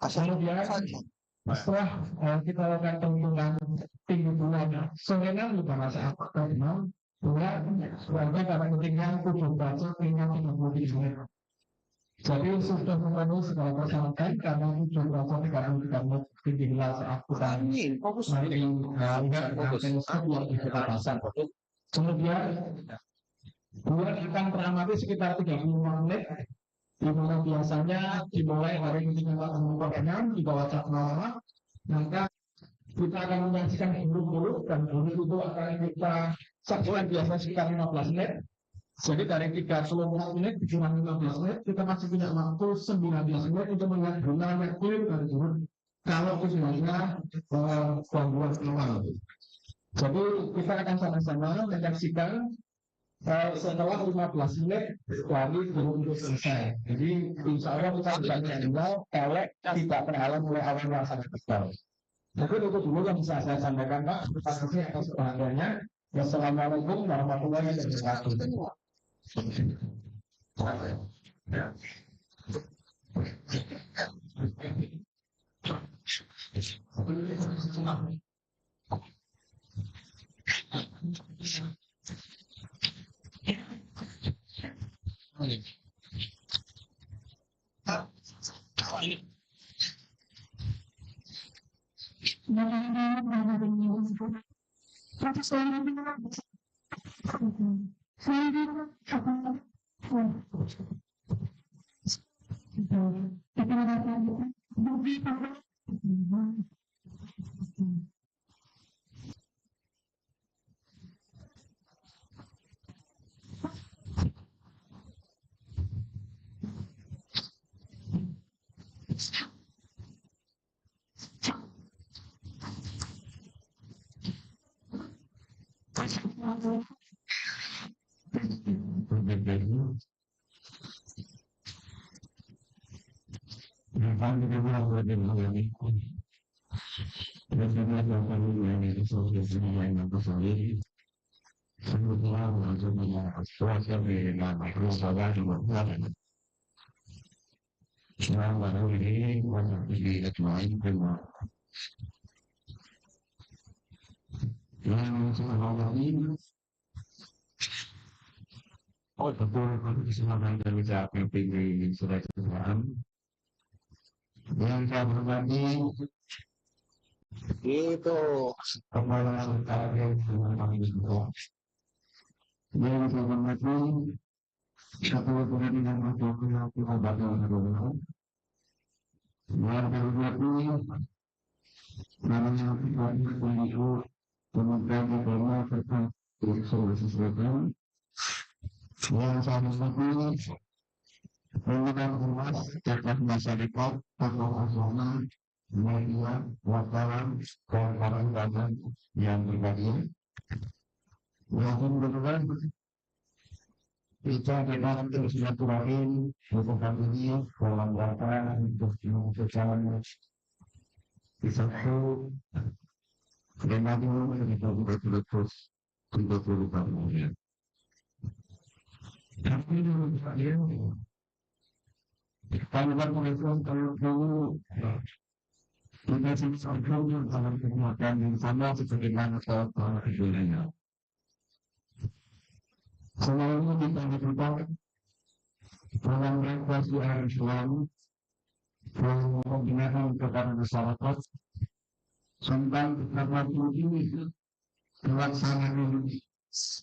Kemudian setelah kita lakukan penghitungan tinggi bulannya, sebenarnya lupa masa apa memang bulan sebagai karena ketinggian 7 derajat hingga 33 meter. Jadi sudah memenuhi segala persyaratan karena 7 derajat karena tinggi gelas akutan kita pasang. Kemudian bulan akan teramati sekitar 35 menit. Di mana biasanya dimulai dari ketinggian 6 di bawah cakrawala, maka kita akan menyaksikan buruk-buruk dan buruk itu akan kita saksikan biasa sekitar 15 menit. Jadi dari 30 menit cuma 15 menit kita masih punya waktu 19 menit untuk melihat gunanya clear dari buruk. Kalau sebenarnya gangguan awal. Jadi kita akan sama-sama menyaksikan setelah 15 menit dari burung itu selesai. Jadi insya Allah kita bisa mengenal kalau tidak terhalang oleh awan yang sangat tebal. Mungkin itu dulu yang bisa saya sampaikan Pak. Terima kasih atas perhatiannya. Wassalamualaikum warahmatullahi wabarakatuh. Oh betul, keselamatan dan ucapan tinggi sudah Tuhan. Yang saya hormati itu kepala sekalian dengan itu. Yang saya hormati satu bulan dengan waktu kita bakal berdoa. Yang saya hormati namanya Tuhan itu kemudian berdoa serta sesuatu. Yang saya hormati menggunakan umat dapat masyarakat tokoh agama, media, wartawan, kawan-kawan yang berbahagia. Mudah-mudahan kita terus silaturahim bukan ini dalam rangka untuk mengucapkan satu dengan kita terus untuk berupaya. Tapi kalau berkomunikasi kalau kita sesuatu dalam kemudian yang sama seperti mana kalau dunia. Selalu kita berdoa dalam refleksi Islam menggunakan kepada masyarakat tentang apa ini pelaksanaan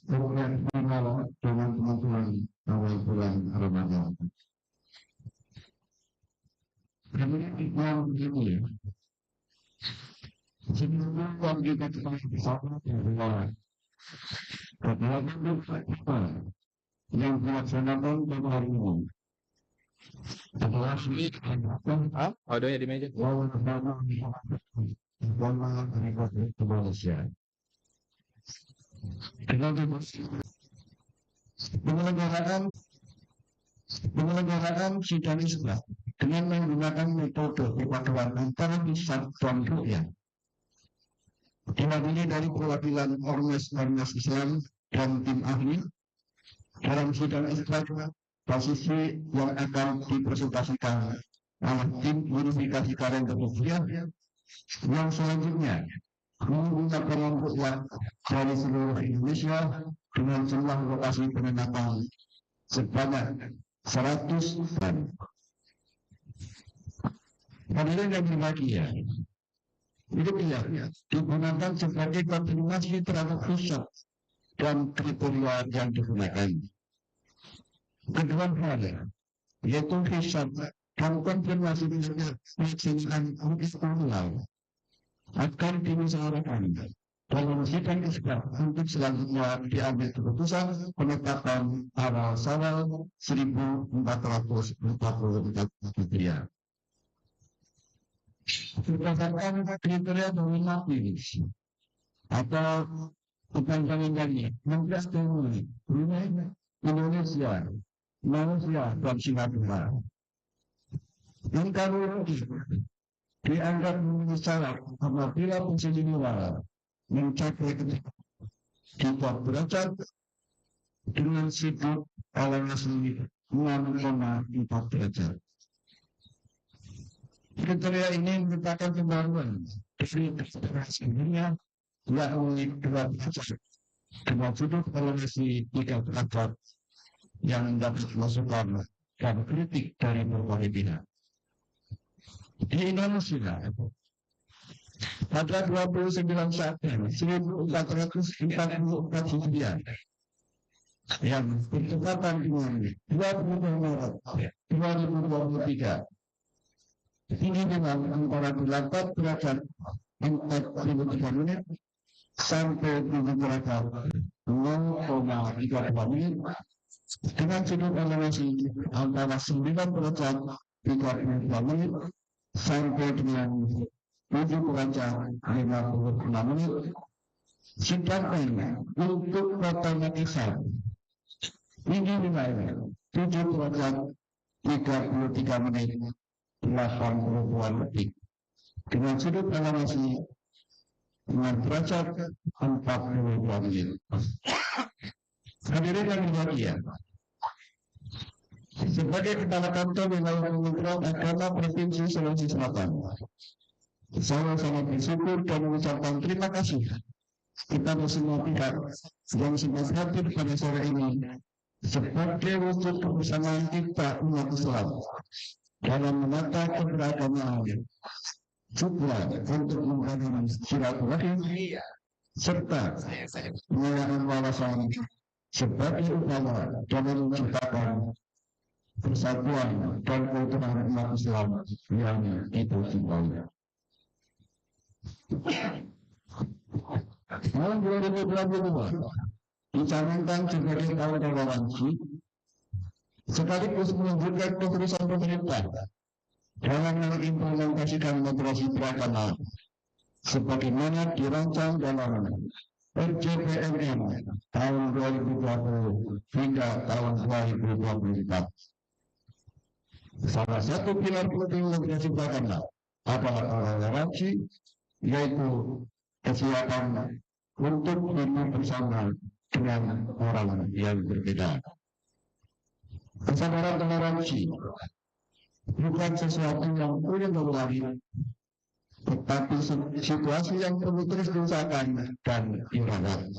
program final dengan teman-teman awal bulan Ramadan. Kemudian yang begini ya, sebelum kita bersama adalah kegiatan apa yang dilaksanakan pada hari ini adalah audionya di meja. Indonesia. Penyelenggaraan sidang Islam dengan menggunakan metode perpaduan antara lisan dan ru'yah. Diwakili dari perwakilan ormas Islam dan tim ahli dalam sidang Islam posisi yang akan dipresentasikan tim modifikasi kalender rupiah yang selanjutnya menggunakan kelompok yang dari seluruh Indonesia dengan jumlah lokasi penginapan sebanyak 100 dan hadirin yang berbahagia, itu digunakan sebagai konfirmasi terhadap pusat dan kriteria yang digunakan. Kedua hal, yaitu hisab dan konfirmasi pelaksanaan ulang akan dimusyawarahkan dalam sidang isbat untuk selanjutnya diambil keputusan penetapan awal Syawal 1444 Hijriah. Berdasarkan kriteria nominatif atau kepanjangan dari 16 Januari Indonesia, Malaysia dan Singapura. Yang kalau dianggap memenuhi syarat apabila posisi luar mencapai tiga derajat dengan sudut elevasi 6,4 derajat. Kriteria ini merupakan pembaruan sebelumnya yakni 2 derajat dengan sudut elevasi 3 derajat yang dapat masukan dan kritik dari berbagai pihak. Di Indonesia, pada 29 September 1444 Hijriah yang bertepatan dengan 20 Maret 2023, tinggi dengan antara 8 derajat 43 menit sampai 7 derajat 0,32 menit dengan sudut elevasi antara 9 derajat 32 menit sampai dengan 7 derajat 56 menit. Sedangkan untuk kota Makassar tinggi nilai 7 derajat 33 menit 82 detik dengan sudut elevasi dengan derajat 42 menit. Hadirin yang berbahagia, sebagai kepala kantor wilayah Kementerian Agama Provinsi Sulawesi Selatan, saya sangat bersyukur dan mengucapkan terima kasih kepada semua pihak yang sudah hadir pada sore ini sebagai wujud kebersamaan kita umat Islam dalam menata keberagaman juga untuk membangun silaturahim serta menggunakan wawasan sebagai upaya dalam menciptakan persatuan dan keutuhan umat Islam yang itu cintai. Tahun 2022 dicanangkan sebagai tahun toleransi sekaligus menunjukkan keputusan pemerintah dalam mengimplementasikan moderasi beragama sebagaimana dirancang dalam RJPMN tahun 2020 hingga tahun 2024. Salah satu pilar penting moderasi beragama adalah toleransi, yaitu kesiapan untuk hidup bersama dengan orang yang berbeda. Kesadaran toleransi bukan sesuatu yang boleh berlari, tetapi situasi yang perlu terus diusahakan dan dirawat.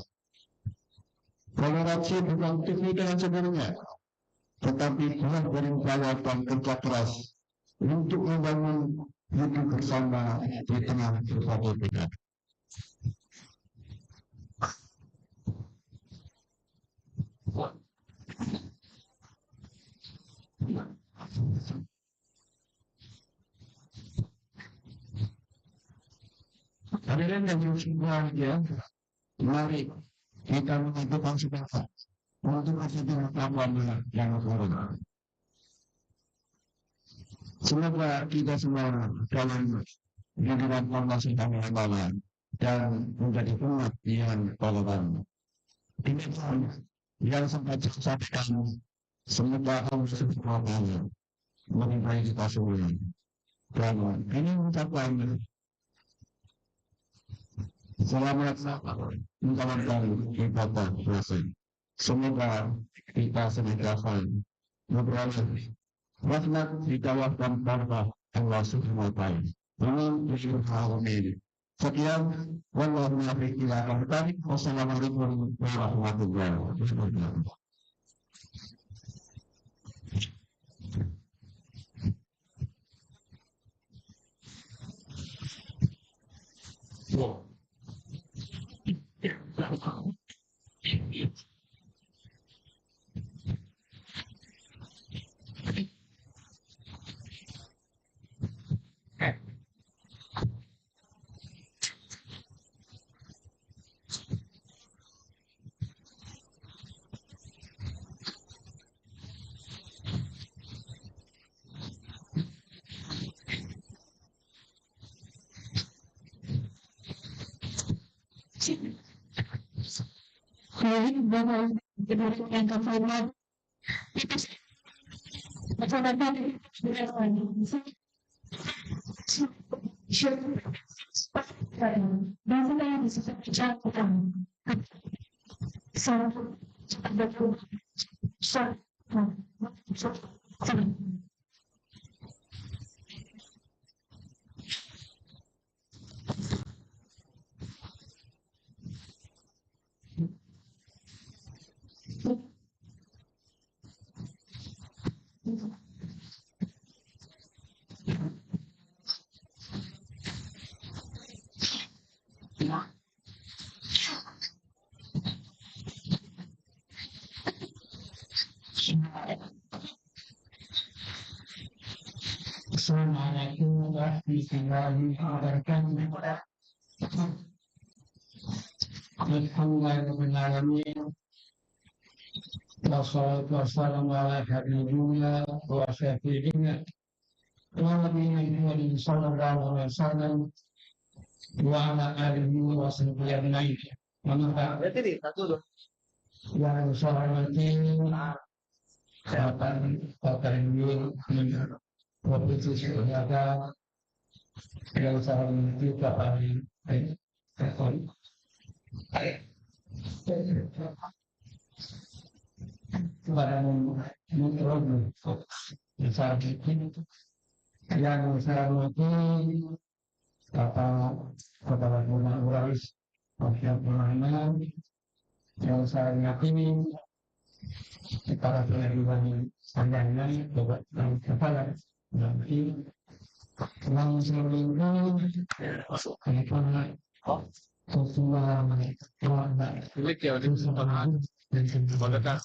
Toleransi bukan tinggi dengan sebelumnya, tetapi buah dari upaya dan kerja keras untuk membangun hidup bersama di tengah berbagai beda. Hadirin yang berbahagia, mari kita menentukan sepakat untuk menjadi lawan yang corona. Semoga kita semua dalam giliran Allah Subhanahu wa Ta'ala dan menjadi umat yang toleran. Demikian yang sempat disampaikan, semoga Allah Subhanahu wa Ta'ala meridai kita semua. Dan ini mengucapkan selamat menjalankan ibadah puasa. Semoga kita senantiasa beroleh rahmat hidayah dan barkah Allah Subhanahu wa taala. Amin ya rabbal alamin. Sekian, wallahu muwaffiq ila aqwamit thoriq. Wassalamualaikum warahmatullahi wabarakatuh. Yang terhormat, masyarakat bangsa yang disebutkan Assalamualaikum warahmatullahi wabarakatuh. Alhamdulillahirrahmanirrahim. Wassalatu wassalamu ala habibina wa syafi'ina wa nabiyina sallallahu alaihi wasallam wa ala alihi wa sahbihi ajma'in. Yang saya hormati Bapak Ibu Provinsi Sumatera, yang saya hormati Bapak kepada Menteri yang saya hormati Bapak Kepala Gubernur Urais Bapak Purnama, yang saya hormati para penerima sandangan Bapak Kepala nanti yang sebelumnya karena semua Milik ya, di pertengahan. Kalau dekat.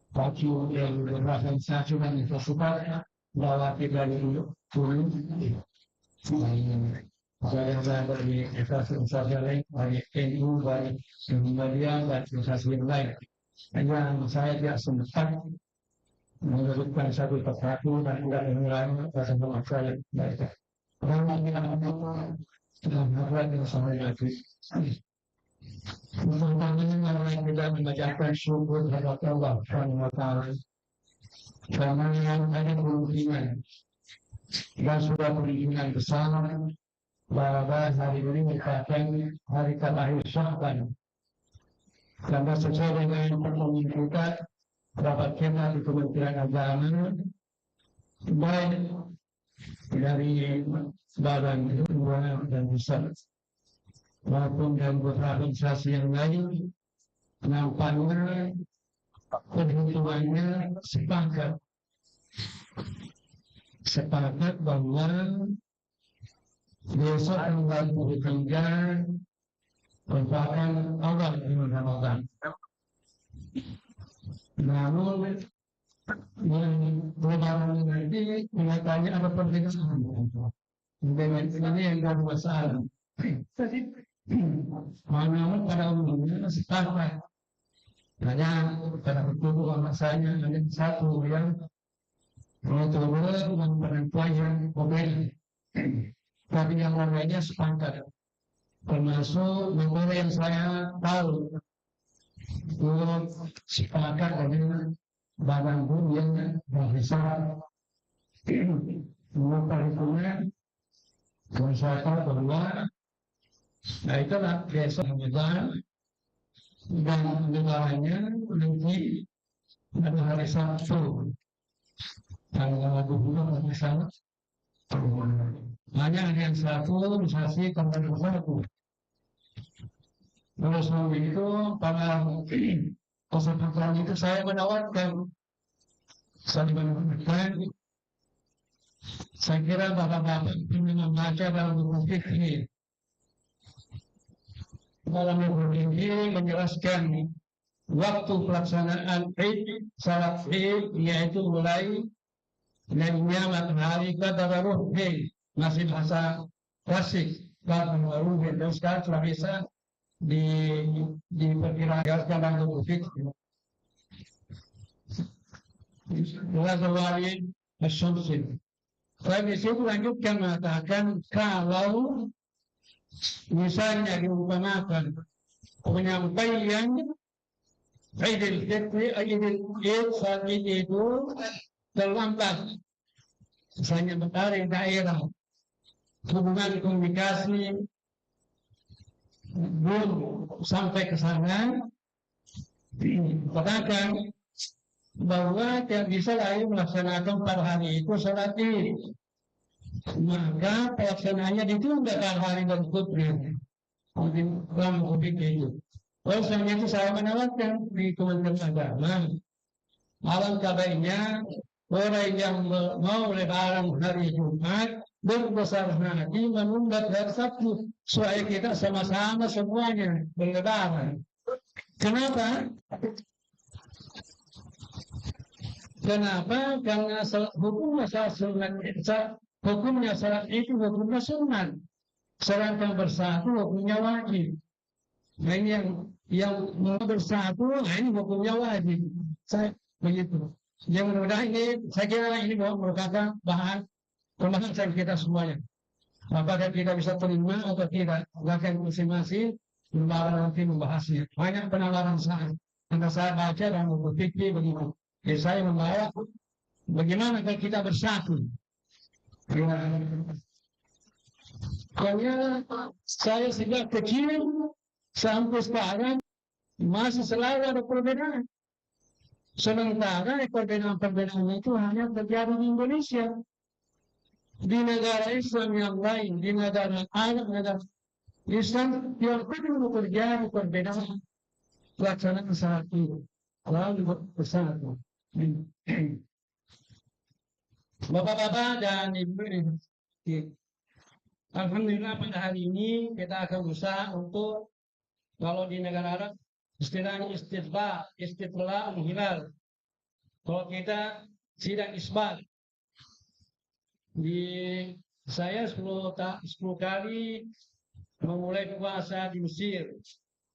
baju yang berorganisasi dan infrastruktur bahwa kita dulu saya dari instansi lain, baik NU, baik media, dan instansi lain. Yang saya tidak sempat menyebutkan satu persatu dan tidak mengulangi bersama saya. Baik. Orang yang sudah berada bersama lagi. Umpamanya orang yang tidak mengajarkan syukur terhadap Allah Subhanahu wa taala. Karena yang ada kemungkinan dan sudah perizinan besar bahwa hari ini merupakan hari terakhir Sya'ban. Karena sesuai dengan permohonan kita rapat kita di Kementerian Agama baik dari badan kedua dan besar maupun dari beberapa instansi yang lain, nampaknya perhitungannya sepakat bahwa besok tanggal 23 merupakan awal bulan Ramadan. Namun yang lebaran nanti nyatanya ada perbedaan. Dengan ini yang ada masalah. Namun pada umumnya sepakat. Hanya pada pertumbuhan masanya ada satu yang mencoba dengan penentuan yang berbeda. Tapi yang lainnya sepakat. Termasuk memang yang saya tahu belum sepakat dengan badan yang berbesar perhitungan masyarakat bahwa nah itulah besok Ramadan dan negaranya nanti pada hari Sabtu tanggal 20 hari Sabtu. Hanya hari Sabtu saksi tanggal 21. Terus itu pada kesempatan itu saya menawarkan, saya kira bapak-bapak ingin membaca dalam buku fikih. Dalam buku fikih menjelaskan waktu pelaksanaan Id, salat Id, yaitu mulai naiknya matahari ke tabaruh, masih bahasa klasik, tabaruh, dan sekarang telah bisa diperkirakan dalam buku fikih. Wazawali asyamsin. Saya disitu lanjutkan mengatakan kalau misalnya diumpamakan penyampaian Idul Fitri, Idul saat itu terlambat, misalnya dari daerah hubungan komunikasi belum sampai ke sana, katakan bahwa tidak bisa lagi melaksanakan pada hari itu salat Id, maka pelaksanaannya ditunda pada hari berikutnya. Dalam topik itu. Oleh sebab itu saya menawarkan di Kementerian Agama, alangkah baiknya orang yang mau lebaran hari Jumat berbesar hati menunda hari Sabtu supaya kita sama-sama semuanya berlebaran. Kenapa? Kenapa? Karena hukumnya salat sunat, hukumnya salat itu hukumnya sunat, sedangkan bersatu hukumnya wajib. Nah ini yang mau bersatu, ini hukumnya wajib. Saya begitu. Yang mudah-mudahan ini, saya kira ini merupakan bahan pembahasan kita semuanya. Apakah kita bisa terima atau tidak? Bahkan masing-masing nanti membahasnya. Banyak penawaran saya. Karena saya baca dan buku fikih begitu. Jadi saya membawa bagaimana kalau kita bersatu. Karena saya sejak kecil sampai sekarang masih selalu ada perbedaan. Sementara perbedaan itu hanya terjadi di Indonesia. Di negara Islam yang lain, di negara Arab, negara Islam yang perlu terjadi perbedaan pelaksanaan salat itu. Lalu bersatu. Bapak-bapak dan ibu-ibu, alhamdulillah pada hari ini kita akan berusaha untuk, kalau di negara Arab istilahnya istitla hilal. Kalau kita sidang isbat. Saya 10 kali memulai puasa di Mesir.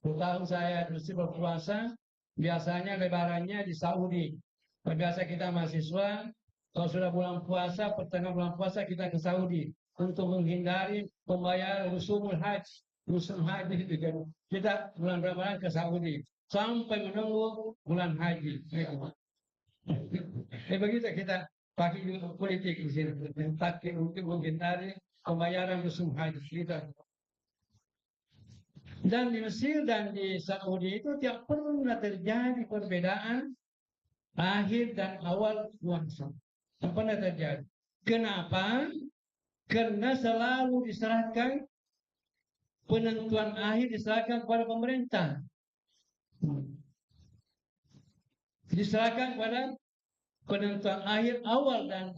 10 tahun saya di Mesir berpuasa. Biasanya lebarannya di Saudi. Biasa kita mahasiswa, kalau sudah bulan puasa, pertengahan bulan puasa kita ke Saudi untuk menghindari pembayar rusumul haji. Rusum haji itu kan. Kita bulan Ramadan ke Saudi sampai menunggu bulan haji. Begitu kita pakai politik di sini, pakai untuk menghindari pembayaran rusum haji kita. Dan di Mesir dan di Saudi itu tidak pernah terjadi perbedaan akhir dan awal puasa. Tidak pernah terjadi. Kenapa? Karena selalu diserahkan penentuan akhir diserahkan kepada pemerintah. Diserahkan kepada penentuan akhir awal dan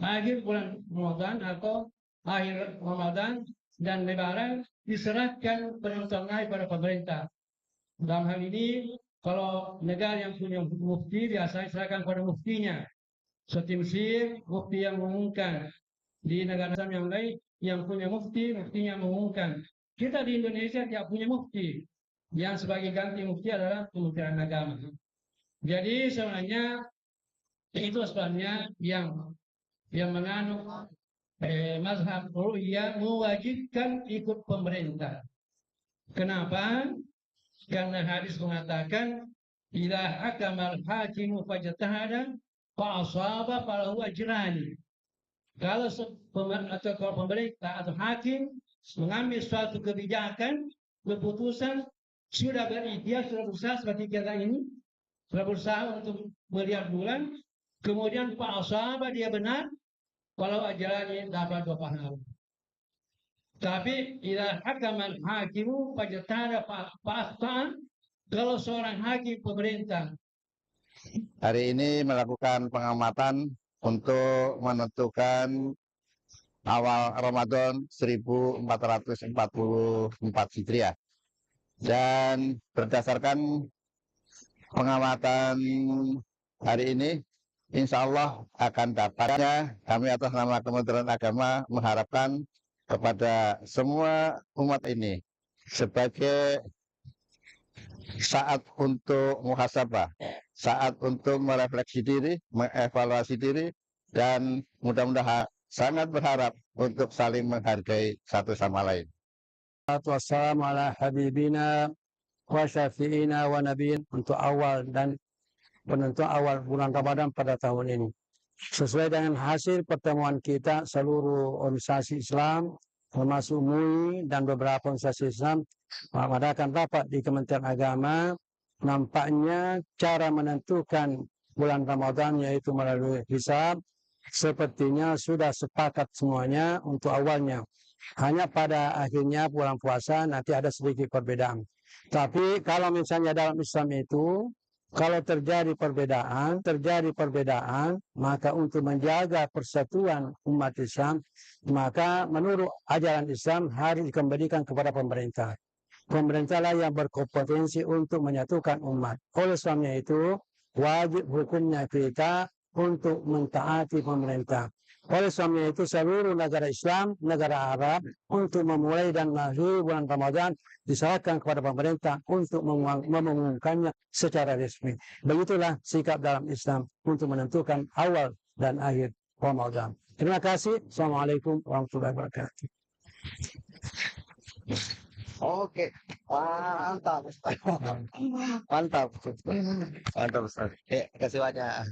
akhir bulan Ramadan atau akhir Ramadan dan Lebaran diserahkan penentuan akhir pada pemerintah. Dalam hal ini, kalau negara yang punya mufti biasanya diserahkan pada muftinya. Seperti Mesir, mufti yang mengumumkan. Di negara Islam yang lain, yang punya mufti, muftinya mengumumkan. Kita di Indonesia tidak punya mufti. Yang sebagai ganti mufti adalah Kementerian Agama. Jadi sebenarnya itu sebabnya yang menganut mazhab ru'yah mewajibkan ikut pemerintah. Kenapa? Karena hadis mengatakan idza hakamal hakimu fajtahada fa asaba falahu ajrani. Kalau kalau pemerintah atau hakim mengambil suatu kebijakan, keputusan, sudah berikhtiar, sudah berusaha seperti kita ini, sudah berusaha untuk melihat bulan, kemudian Pak Asaba dia benar, walau ajalnya dapat 2 pahala. Tapi ila hakaman hakimu pajatara Pak kalau seorang hakim pemerintah hari ini melakukan pengamatan untuk menentukan awal Ramadan 1444 Hijriah. Dan berdasarkan pengamatan hari ini, insya Allah akan dapatnya. Kami atas nama Kementerian Agama mengharapkan kepada semua umat ini sebagai saat untuk muhasabah, saat untuk merefleksi diri, mengevaluasi diri, dan mudah-mudahan sangat berharap untuk saling menghargai satu sama lain. Wassalamu ala habibina wa syafi'ina wa nabiyin untuk awal dan penentu awal bulan Ramadan pada tahun ini. Sesuai dengan hasil pertemuan kita seluruh organisasi Islam, termasuk MUI dan beberapa organisasi Islam, mengadakan rapat di Kementerian Agama. Nampaknya cara menentukan bulan Ramadan yaitu melalui hisab, sepertinya sudah sepakat semuanya untuk awalnya. Hanya pada akhirnya bulan puasa nanti ada sedikit perbedaan. Tapi kalau misalnya dalam Islam itu, kalau terjadi perbedaan, maka untuk menjaga persatuan umat Islam, maka menurut ajaran Islam harus dikembalikan kepada pemerintah. Pemerintahlah yang berkompetensi untuk menyatukan umat. Oleh sebabnya itu, wajib hukumnya kita untuk mentaati pemerintah. Oleh sebabnya itu seluruh negara Islam, negara Arab untuk memulai dan mengakhiri bulan Ramadan diserahkan kepada pemerintah untuk mengumumkannya secara resmi. Begitulah sikap dalam Islam untuk menentukan awal dan akhir Ramadan. Terima kasih. Assalamualaikum warahmatullahi wabarakatuh. Oke, mantap. Mantap. Mantap, Ustaz. Kasih banyak.